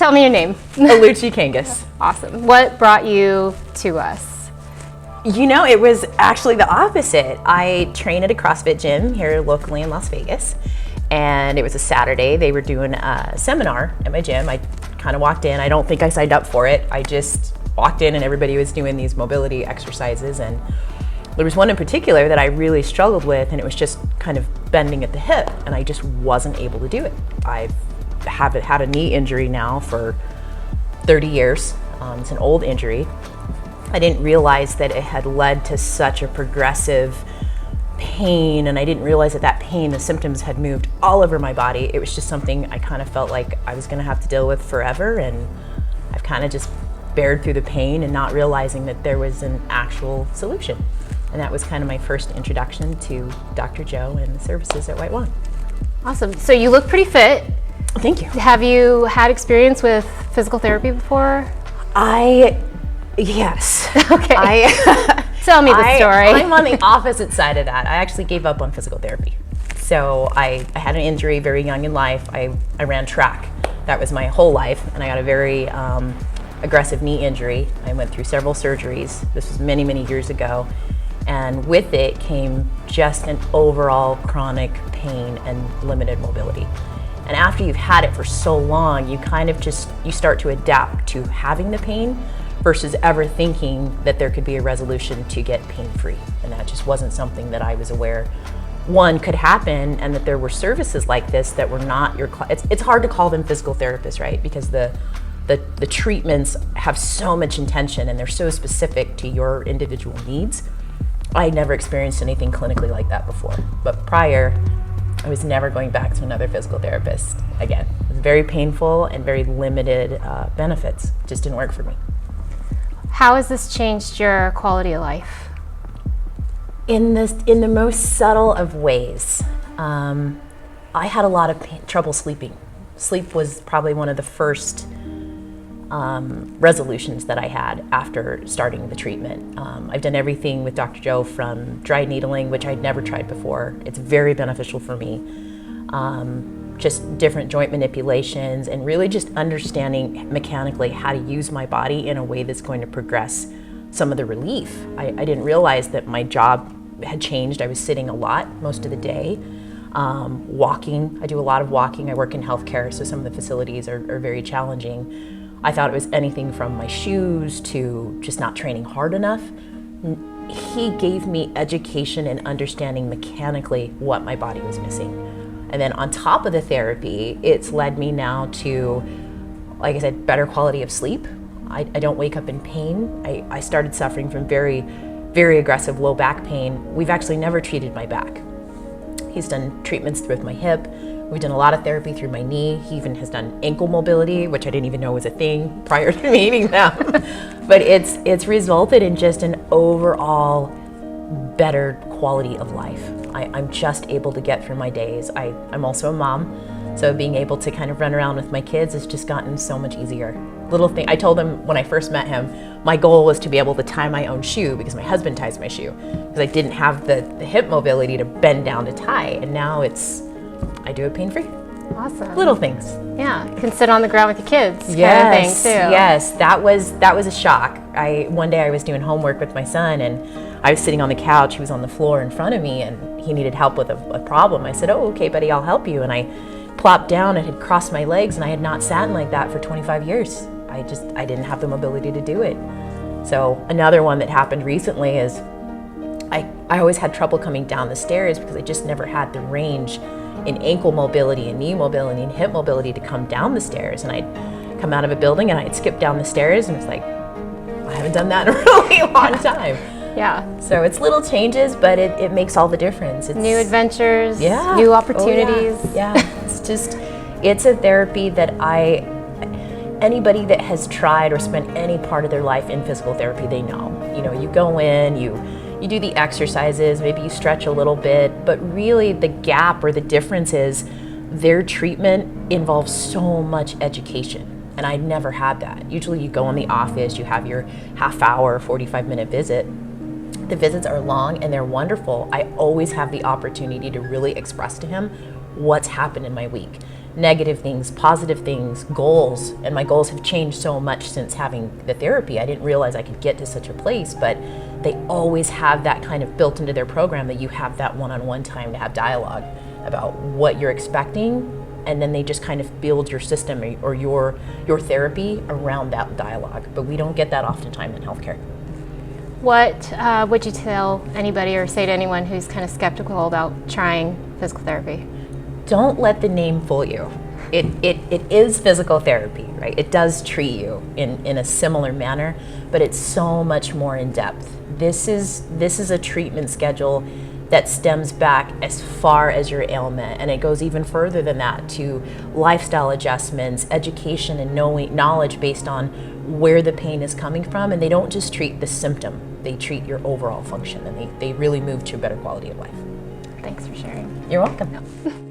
Tell me your name. Oluchi Kangas. Awesome. What brought you to us? You know, it was actually the opposite. I train at a CrossFit gym here locally in Las Vegas, and it was a Saturday. They were doing a seminar at my gym. I kind of walked in. I don't think I signed up for it. I just walked in and everybody was doing these mobility exercises, and there was one in particular that I really struggled with, and it was just kind of bending at the hip, and I just wasn't able to do it. I've had a knee injury now for 30 years. It's an old injury. I didn't realize that it had led to such a progressive pain, and I didn't realize that pain, the symptoms had moved all over my body. It was just something I kind of felt like I was gonna have to deal with forever, and I've kind of just bared through the pain and not realizing that there was an actual solution. And that was kind of my first introduction to Dr. Joe and the services at WhiteWong. Awesome. So you look pretty fit. Thank you. Have you had experience with physical therapy before? Yes. Okay. Tell me the story. I'm on the opposite side of that. I actually gave up on physical therapy. So I had an injury very young in life. I ran track. That was my whole life, and I got a very aggressive knee injury. I went through several surgeries. This was many, many years ago. And with it came just an overall chronic pain and limited mobility. And after you've had it for so long, you kind of you start to adapt to having the pain versus ever thinking that there could be a resolution to get pain-free. And that just wasn't something that I was aware, one, could happen, and that there were services like this that were not your, it's hard to call them physical therapists, right? Because the treatments have so much intention and they're so specific to your individual needs. I had never experienced anything clinically like that before. But prior, I was never going back to another physical therapist again. It was very painful and very limited benefits. It just didn't work for me. How has this changed your quality of life? In the most subtle of ways. I had a lot of trouble sleeping. Sleep was probably one of the first resolutions that I had after starting the treatment. I've done everything with Dr. Joe, from dry needling, which I'd never tried before. It's very beneficial for me. Just different joint manipulations, and really just understanding mechanically how to use my body in a way that's going to progress some of the relief. I didn't realize that my job had changed. I was sitting a lot most of the day. Walking, I do a lot of walking. I work in healthcare, so some of the facilities are very challenging. I thought it was anything from my shoes to just not training hard enough. He gave me education and understanding mechanically what my body was missing. And then on top of the therapy, it's led me now to, like I said, better quality of sleep. I don't wake up in pain. I started suffering from very, very aggressive low back pain. We've actually never treated my back. He's done treatments with my hip. We've done a lot of therapy through my knee. He even has done ankle mobility, which I didn't even know was a thing prior to meeting them. But it's resulted in just an overall better quality of life. I'm just able to get through my days. I'm also a mom, so being able to kind of run around with my kids has just gotten so much easier. Little thing, I told him when I first met him, my goal was to be able to tie my own shoe, because my husband ties my shoe, because I didn't have the hip mobility to bend down to tie, and now I do it pain-free. Awesome. Little things. Yeah, you can sit on the ground with your kids. Yes, kind of thing too. Yes, that was a shock. One day I was doing homework with my son, and I was sitting on the couch. He was on the floor in front of me, and he needed help with a problem. I said, "Oh, okay, buddy, I'll help you." And I plopped down and had crossed my legs, and I had not sat like that for 25 years. I didn't have the mobility to do it. So another one that happened recently is I always had trouble coming down the stairs because I just never had the range in ankle mobility and knee mobility and hip mobility to come down the stairs. And I'd come out of a building and I'd skip down the stairs, and it's like, I haven't done that in a really long time. Yeah. So it's little changes, but it makes all the difference. It's new adventures, yeah. new opportunities. Oh, yeah. It's a therapy that anybody that has tried or spent any part of their life in physical therapy, they know. You know, you go in, you do the exercises, maybe you stretch a little bit, but really the gap or the difference is their treatment involves so much education. And I never had that. Usually you go in the office, you have your half-hour, 45-minute visit. The visits are long and they're wonderful. I always have the opportunity to really express to him what's happened in my week. negative things, positive things, goals. And my goals have changed so much since having the therapy. I didn't realize I could get to such a place, but they always have that kind of built into their program, that you have that one-on-one time to have dialogue about what you're expecting, and then they just kind of build your system or your therapy around that dialogue. But we don't get that oftentimes in healthcare. What would you tell anybody or say to anyone who's kind of skeptical about trying physical therapy? Don't let the name fool you. It is physical therapy, right? It does treat you in a similar manner, but it's so much more in depth. This is a treatment schedule that stems back as far as your ailment, and it goes even further than that to lifestyle adjustments, education, and knowledge based on where the pain is coming from. And they don't just treat the symptom, they treat your overall function, and they really move to a better quality of life. Thanks for sharing. You're welcome.